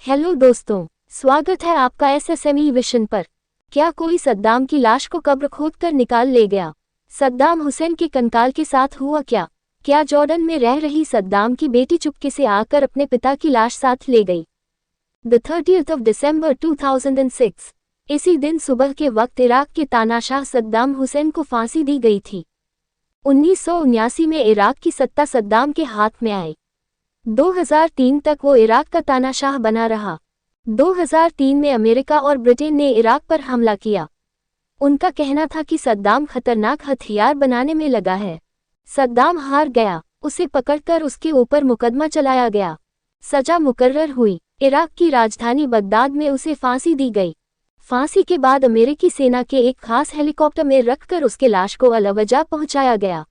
Hello दोस्तों, स्वागत है आपका एसएसएमई विशन पर। क्या कोई सद्दाम की लाश को कब्र खोदकर निकाल ले गया? सद्दाम हुसैन के कंकाल के साथ हुआ क्या? क्या जॉर्डन में रह रही सद्दाम की बेटी चुपके से आकर अपने पिता की लाश साथ ले गई? 30 दिसंबर 2006 इसी दिन सुबह के वक्त इराक के तानाशाह सद्दाम हुसैन को फांसी दी गई थी। 1979 में इराक की सत्ता सद्दाम के हाथ में आई। 2003 तक वो इराक का तानाशाह बना रहा। 2003 में अमेरिका और ब्रिटेन ने इराक पर हमला किया। उनका कहना था कि सद्दाम खतरनाक हथियार बनाने में लगा है। सद्दाम हार गया, उसे पकड़कर उसके ऊपर मुकदमा चलाया गया। सजा मुकर्रर हुई। इराक की राजधानी बगदाद में उसे फांसी दी गई। फांसी के बाद अमेरिकी सेना के एक खास हेलीकॉप्टर में रखकर उसके लाश को अलवजा पहुंचाया गया।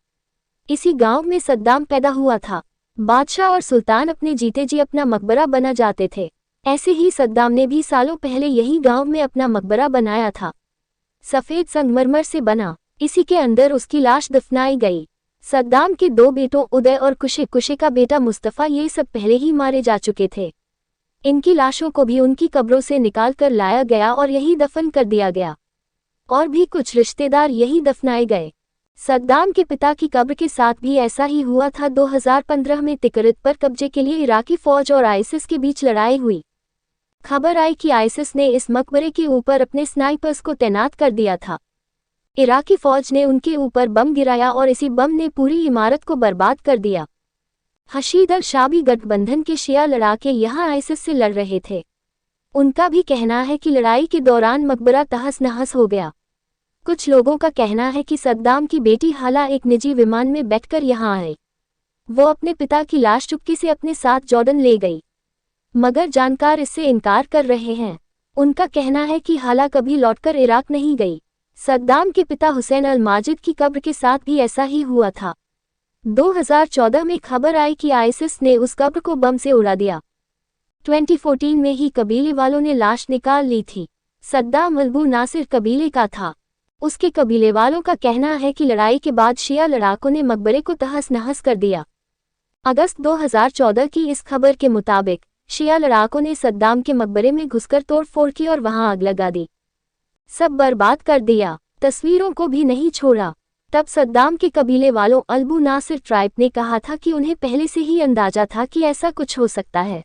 इसी गांव में सद्दाम पैदा हुआ था। बादशाह और सुल्तान अपने जीते जी अपना मकबरा बना जाते थे। ऐसे ही सद्दाम ने भी सालों पहले यही गांव में अपना मकबरा बनाया था। सफ़ेद संगमरमर से बना, इसी के अंदर उसकी लाश दफनाई गई। सद्दाम के दो बेटों उदय और कुशे का बेटा मुस्तफ़ा ये सब पहले ही मारे जा चुके थे। इनकी लाशों को भी उनकी कब्रों से निकाल कर लाया गया और यही दफन कर दिया गया। और भी कुछ रिश्तेदार यही दफनाए गए। सद्दाम के पिता की कब्र के साथ भी ऐसा ही हुआ था। 2015 में तिकरित पर कब्जे के लिए इराकी फौज और आईसिस के बीच लड़ाई हुई। खबर आई कि आईसिस ने इस मकबरे के ऊपर अपने स्नाइपर्स को तैनात कर दिया था। इराकी फौज ने उनके ऊपर बम गिराया और इसी बम ने पूरी इमारत को बर्बाद कर दिया। हशीद अल-शाबी गठबंधन के शिया लड़ाके यहाँ आईसिस से लड़ रहे थे। उनका भी कहना है कि लड़ाई के दौरान मकबरा तहस नहस हो गया। कुछ लोगों का कहना है कि सद्दाम की बेटी हाला एक निजी विमान में बैठकर यहाँ आए। वो अपने पिता की लाश चुपके से अपने साथ जॉर्डन ले गई, मगर जानकार इससे इनकार कर रहे हैं। उनका कहना है कि हाला कभी लौटकर इराक नहीं गई। सद्दाम के पिता हुसैन अल माजिद की कब्र के साथ भी ऐसा ही हुआ था। 2014 में खबर आई कि आईसिस ने उस कब्र को बम से उड़ा दिया। 2014 में ही कबीले वालों ने लाश निकाल ली थी। सद्दाम अबू नासिर कबीले का था। उसके कबीले वालों का कहना है कि लड़ाई के बाद शिया लड़ाकों ने मकबरे को तहस नहस कर दिया। अगस्त 2014 की इस खबर के मुताबिक शिया लड़ाकों ने सद्दाम के मकबरे में घुसकर तोड़फोड़ की और वहां आग लगा दी। सब बर्बाद कर दिया, तस्वीरों को भी नहीं छोड़ा। तब सद्दाम के कबीले वालों अबू नासिर ट्राइब ने कहा था कि उन्हें पहले से ही अंदाजा था कि ऐसा कुछ हो सकता है।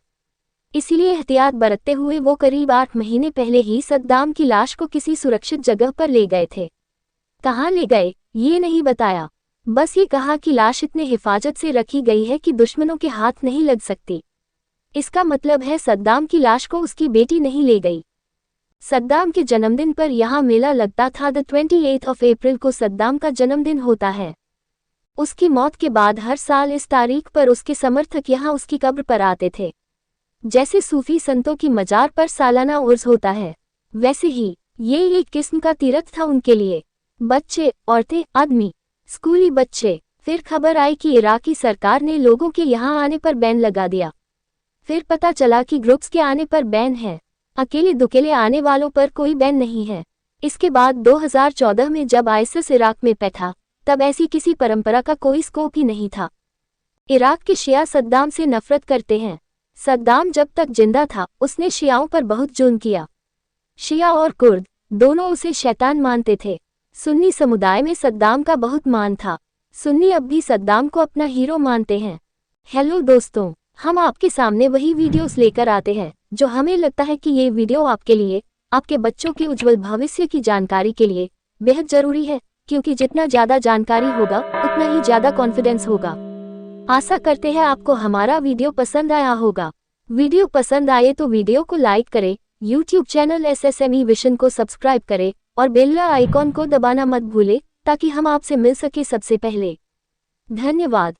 इसीलिए एहतियात बरतते हुए वो करीब 8 महीने पहले ही सद्दाम की लाश को किसी सुरक्षित जगह पर ले गए थे। कहाँ ले गए ये नहीं बताया, बस ये कहा कि लाश इतने हिफाजत से रखी गई है कि दुश्मनों के हाथ नहीं लग सकती। इसका मतलब है सद्दाम की लाश को उसकी बेटी नहीं ले गई। सद्दाम के जन्मदिन पर यहाँ मेला लगता था। 28 अप्रैल को सद्दाम का जन्मदिन होता है। उसकी मौत के बाद हर साल इस तारीख पर उसके समर्थक यहाँ उसकी कब्र पर आते थे। जैसे सूफी संतों की मजार पर सालाना उर्स होता है, वैसे ही ये एक किस्म का तीर्थ था उनके लिए। बच्चे, औरतें, आदमी, स्कूली बच्चे। फिर खबर आई कि इराकी सरकार ने लोगों के यहाँ आने पर बैन लगा दिया। फिर पता चला कि ग्रुप्स के आने पर बैन है, अकेले दुकेले आने वालों पर कोई बैन नहीं है। इसके बाद 2014 में जब आईसिस इराक में पैठा, तब ऐसी किसी परंपरा का कोई स्कोप ही नहीं था। इराक के शिया सद्दाम से नफरत करते हैं। सद्दाम जब तक जिंदा था उसने शियाओं पर बहुत जुल्म किया। शिया और कुर्द दोनों उसे शैतान मानते थे। सुन्नी समुदाय में सद्दाम का बहुत मान था। सुन्नी अब भी सद्दाम को अपना हीरो मानते हैं। हेलो दोस्तों, हम आपके सामने वही वीडियोस लेकर आते हैं जो हमें लगता है कि ये वीडियो आपके लिए, आपके बच्चों के उज्जवल भविष्य की जानकारी के लिए बेहद जरूरी है, क्योंकि जितना ज़्यादा जानकारी होगा उतना ही ज़्यादा कॉन्फिडेंस होगा। आशा करते हैं आपको हमारा वीडियो पसंद आया होगा। वीडियो पसंद आए तो वीडियो को लाइक करें, यूट्यूब चैनल एसएसएमई विशन को सब्सक्राइब करें और बेल आइकॉन को दबाना मत भूलें ताकि हम आपसे मिल सके सबसे पहले। धन्यवाद।